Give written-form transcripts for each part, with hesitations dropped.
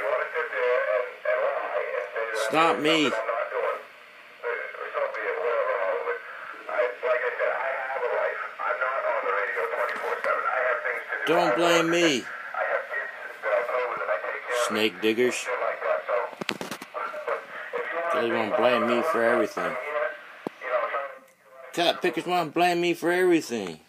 want to sit there and lie and say that It's not me. I'm not doing, or so be it, whatever, but like I said, I have a life. I'm not on the radio 24/7. I have things to do. Don't blame me. I have kids that I play with and I take care of. Snake diggers. Shit like that. So, if you They want to blame me for everything. Cat pickers want to blame me for everything.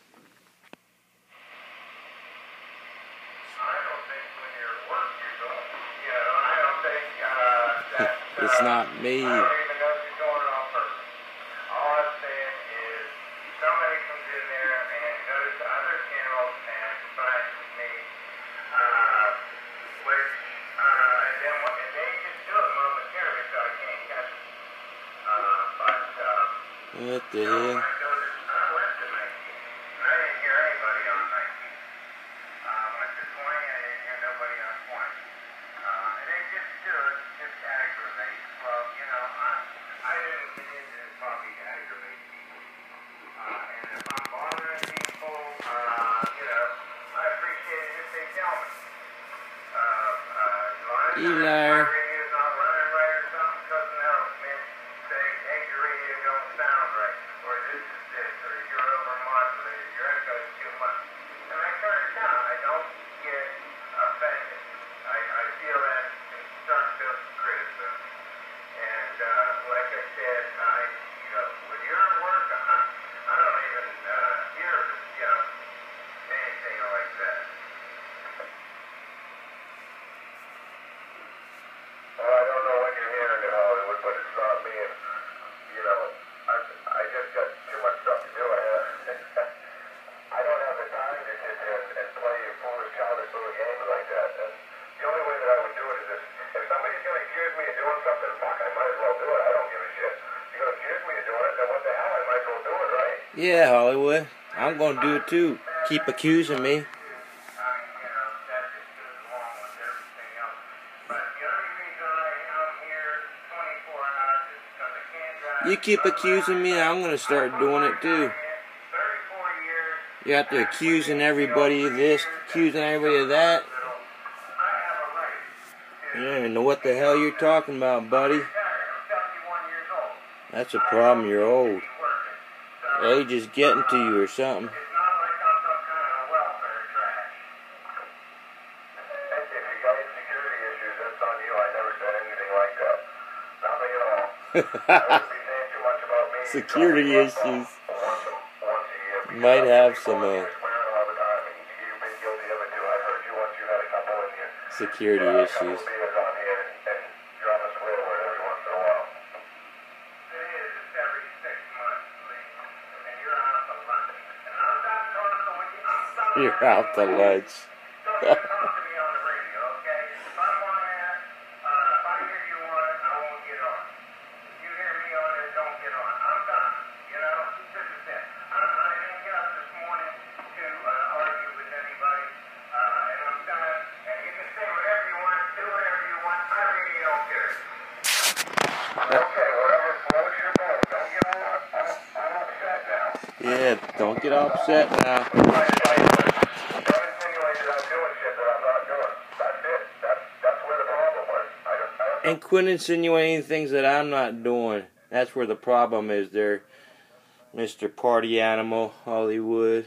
It's not me. I don't even know if you're doing it on purpose. All I'm saying is somebody comes in there and goes to other channels and flashes me, and they just do it momentarily so I can't catch them. What the hell? I went to 19. I didn't hear anybody on 19. Went to 20, I didn't hear nobody on 20. And they just do it, just aggravate. Well, you know, I didn't get into this hobby to aggravate people. And if I'm bothering people, you know, I appreciate it if they tell me. Eli. Radio's not running right or something, doesn't help me say, hey, your radio don't sound right, or this is this, or you're overmodulated, your echo's too much. And I turn it down. I don't get offended. I feel that constructive criticism. And like I said, you know, when you're at work, I don't even hear, you know, anything like that. Well, I don't know what you're hearing in Hollywood, but it's not me. And, you know, I just got too much stuff to do. I don't have the time to sit there and play foolish, childish little games like that. And the only way that I would do it is if somebody's going to accuse me of doing something, fuck, I might as well do it. I don't give a shit. You're going to accuse me of doing it, then what the hell? I might as well do it, right? Yeah, Hollywood. I'm going to do it too. Keep accusing me. You keep accusing me, I'm going to start doing it too. You have to accusing everybody of this, accusing everybody of that. You don't even know what the hell you're talking about, buddy. That's a problem, you're old. Age is getting to you or something. Security issues. Might have some security issues. You're out to lunch. Yeah, don't get upset now. And quit insinuating things that I'm not doing. That's where the problem is there, Mr. Party Animal Hollywood.